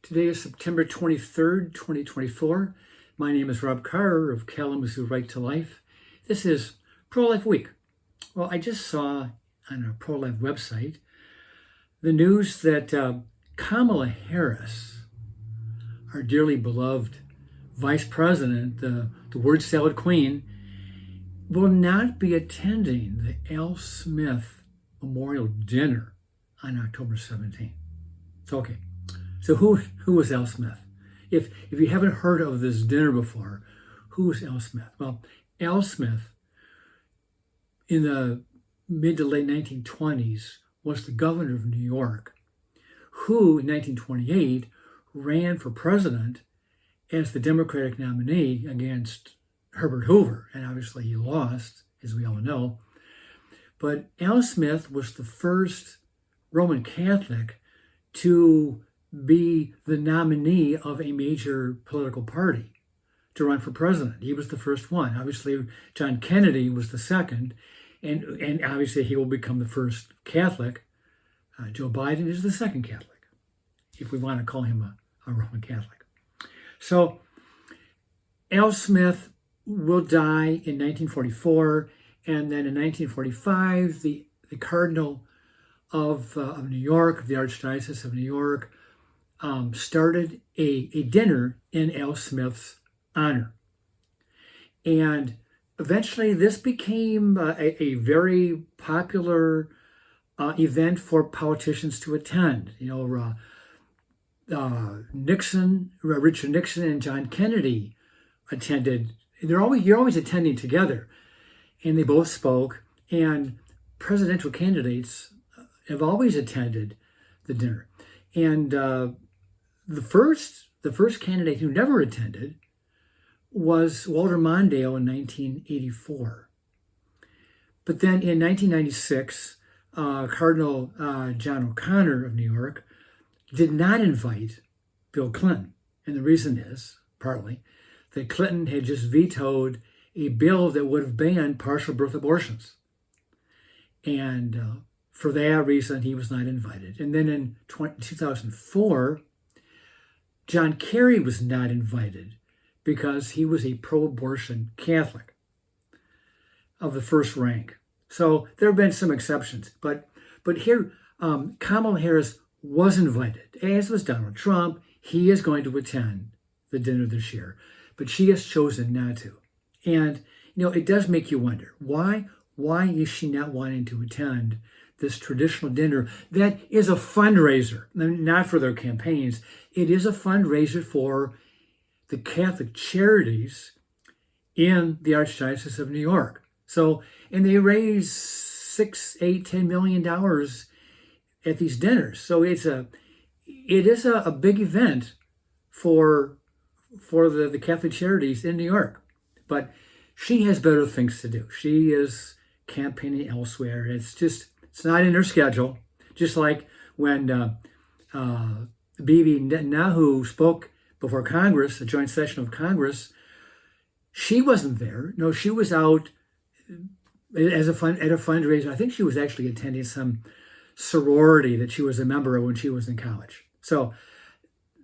Today is September 23rd, 2024. My name is Rob Carr of Kalamazoo Right to Life. This is Pro-Life Week. Well, I just saw on our Pro-Life website the news that Kamala Harris, our dearly beloved Vice President, the word salad queen, will not be attending the Al Smith Memorial Dinner on October 17th. It's okay. So who was Al Smith? If you haven't heard of this dinner before, who was Al Smith? Well, Al Smith in the mid to late 1920s was the governor of New York, who in 1928 ran for president as the Democratic nominee against Herbert Hoover, and obviously he lost, as we all know. But Al Smith was the first Roman Catholic to be the nominee of a major political party to run for president. He was the first one. Obviously, John Kennedy was the second, and obviously he will become the first Catholic. Joe Biden is the second Catholic, if we want to call him a Roman Catholic. So Al Smith will die in 1944, and then in 1945, the Cardinal of New York, of the Archdiocese of New York, started a dinner in Al Smith's honor. And eventually this became a very popular event for politicians to attend. Richard Nixon and John Kennedy attended. You're always attending together. And they both spoke, and presidential candidates have always attended the dinner. And the first candidate who never attended was Walter Mondale in 1984. But then in 1996, Cardinal John O'Connor of New York did not invite Bill Clinton. And the reason is, partly, that Clinton had just vetoed a bill that would have banned partial birth abortions. And for that reason, he was not invited. And then in 2004, John Kerry was not invited because he was a pro-abortion Catholic of the first rank. So there have been some exceptions. But here, Kamala Harris was invited, as was Donald Trump. He is going to attend the dinner this year, but she has chosen not to. And, it does make you wonder, why is she not wanting to attend this traditional dinner that is a fundraiser, not for their campaigns. It is a fundraiser for the Catholic charities in the Archdiocese of New York. So, and they raise $6, $8, $10 million at these dinners. So it is a big event for the Catholic charities in New York. But she has better things to do. She is campaigning elsewhere. It's not in her schedule. Just like when Bibi Netanyahu spoke before Congress, a joint session of Congress, she wasn't there. No, she was out at a fundraiser. I think she was actually attending some sorority that she was a member of when she was in college. So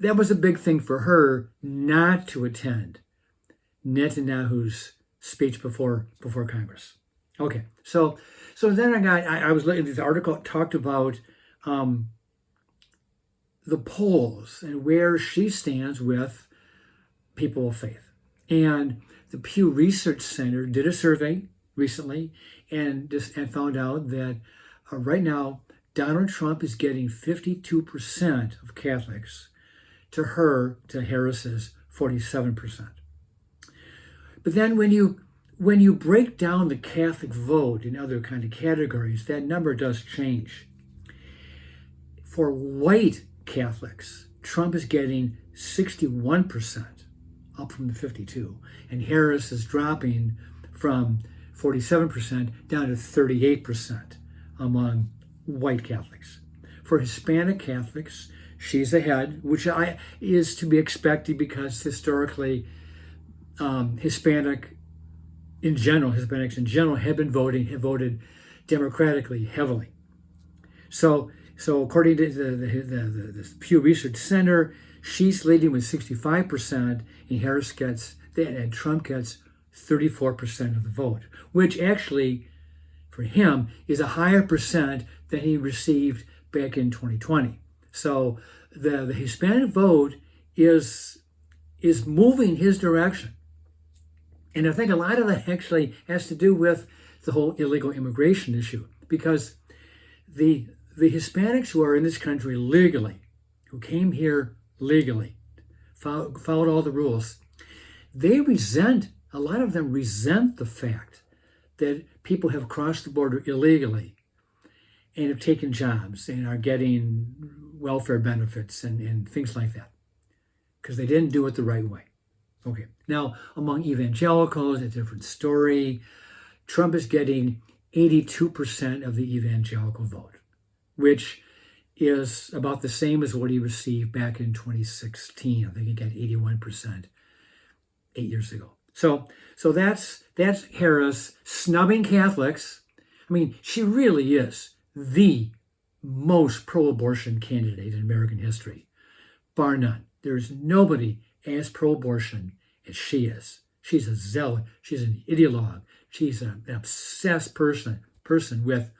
that was a bbig thing for her not to attend Netanyahu's speech before Congress. Okay, so then I was looking at this article. It talked about the polls and where she stands with people of faith. And the Pew Research Center did a survey recently and found out that right now Donald Trump is getting 52% of Catholics to Harris's 47%. But then when you break down the Catholic vote in other kind of categories, that number does change. For white Catholics, Trump is getting 61%, up from the 52%, and Harris is dropping from 47% down to 38% among white Catholics. For Hispanic Catholics, she's ahead, which is to be expected because historically, Hispanics in general have voted democratically heavily. So according to the Pew Research Center, She's leading with 65%, and Trump gets 34% of the vote, which actually, for him, is a higher percent than he received back in 2020. So the Hispanic vote is moving his direction. And I think a lot of that actually has to do with the whole illegal immigration issue, because the Hispanics who are in this country legally, who came here legally, followed all the rules, a lot of them resent the fact that people have crossed the border illegally and have taken jobs and are getting welfare benefits and things like that, because they didn't do it the right way. Okay, now among evangelicals, a different story. Trump is getting 82% of the evangelical vote, which is about the same as what he received back in 2016. I think he got 81% 8 years ago. So that's Harris snubbing Catholics. I mean, she really is the most pro-abortion candidate in American history, bar none. There's nobody as pro-abortion as she is. She's a zealot. She's an ideologue. She's an obsessed person with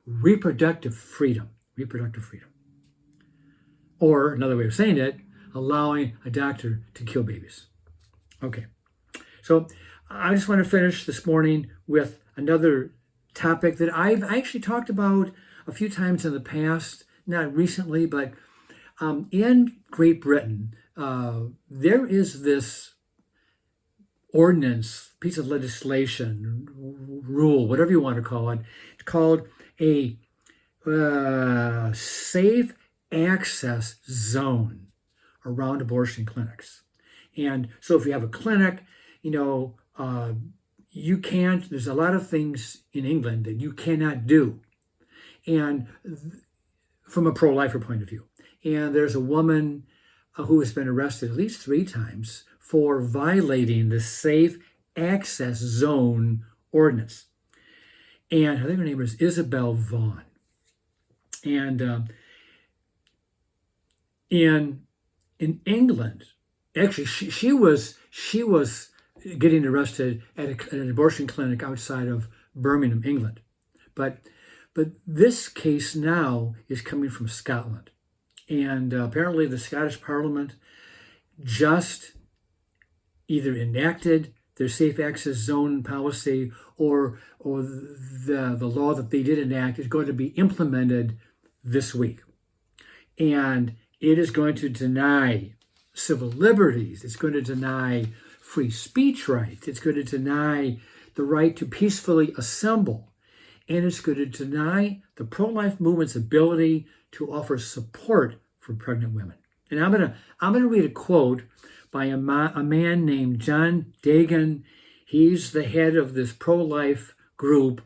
reproductive freedom. Or another way of saying it, allowing a doctor to kill babies. Okay, so I just want to finish this morning with another topic that I've actually talked about a few times in the past, not recently, but in Great Britain, there is this ordinance, piece of legislation, rule, whatever you want to call it. It's called a safe access zone around abortion clinics. And so if you have a clinic, you can't, there's a lot of things in England that you cannot do. And from a pro-lifer point of view. And there's a woman who has been arrested at least 3 times for violating the safe access zone ordinance. And I think her name is Isabel Vaughn. And in England, actually, she was getting arrested at an abortion clinic outside of Birmingham, England. But this case now is coming from Scotland. And apparently the Scottish Parliament just either enacted their safe access zone policy, or the law that they did enact is going to be implemented this week. And it is going to deny civil liberties. It's going to deny free speech rights. It's going to deny the right to peacefully assemble. And it's going to deny the pro-life movement's ability to offer support for pregnant women. And I'm gonna read a quote by a man named John Dagan. He's the head of this pro-life group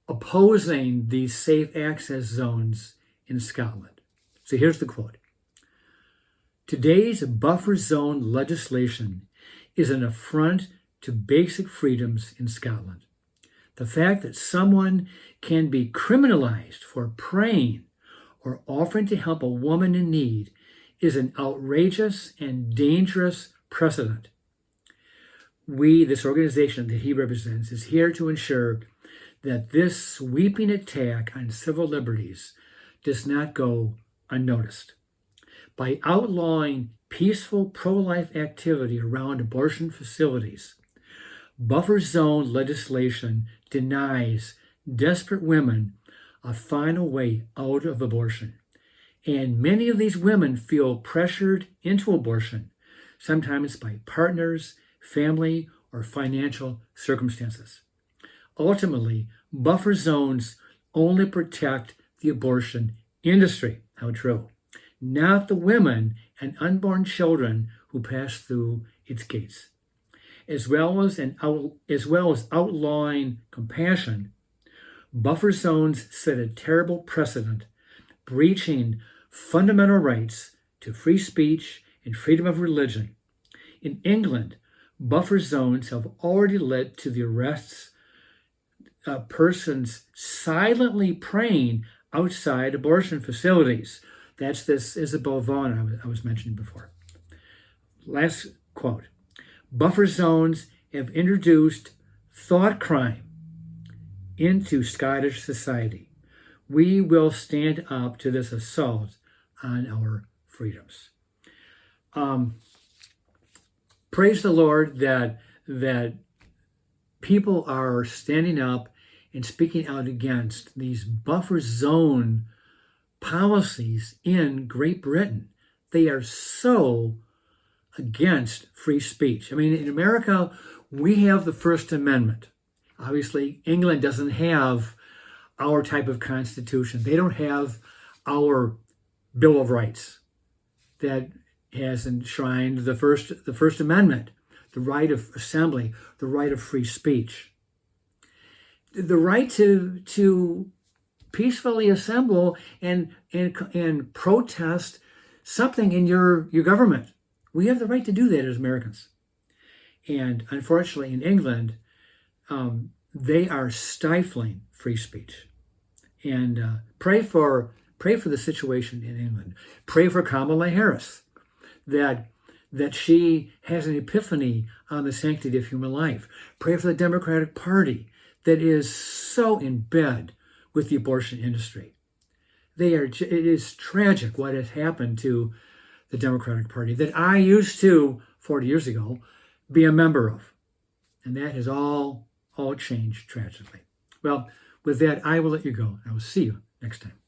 opposing these safe access zones in Scotland. So here's the quote. Today's buffer zone legislation is an affront to basic freedoms in Scotland. The fact that someone can be criminalized for praying or offering to help a woman in need is an outrageous and dangerous precedent. We, this organization that he represents, is here to ensure that this sweeping attack on civil liberties does not go unnoticed. By outlawing peaceful pro-life activity around abortion facilities, buffer zone legislation denies desperate women a final way out of abortion. And many of these women feel pressured into abortion, sometimes by partners, family, or financial circumstances. Ultimately, buffer zones only protect the abortion industry. How true. Not the women and unborn children who pass through its gates. As well as outlawing compassion, buffer zones set a terrible precedent, breaching fundamental rights to free speech and freedom of religion. In England, buffer zones have already led to the arrests of persons silently praying outside abortion facilities. That's this Isabel Vaughan I was mentioning before. Last quote. Buffer zones have introduced thought crime into Scottish society. We will stand up to this assault on our freedoms. Praise the Lord that people are standing up and speaking out against these buffer zone policies in Great Britain. They are so against free speech. I mean, in America, we have the First Amendment. Obviously, England doesn't have our type of constitution. They don't have our Bill of Rights that has enshrined the First Amendment, the right of assembly, the right of free speech, the right to peacefully assemble and protest something in your government. We have the right to do that as Americans. And unfortunately, in England, they are stifling free speech. And pray for the situation in England. Pray for Kamala Harris that she has an epiphany on the sanctity of human life. Pray for the Democratic Party that is so in bed with the abortion industry. It is tragic what has happened to the Democratic Party that I used to, 40 years ago, be a member of. And that has all changed tragically. Well, with that, I will let you go. I will see you next time.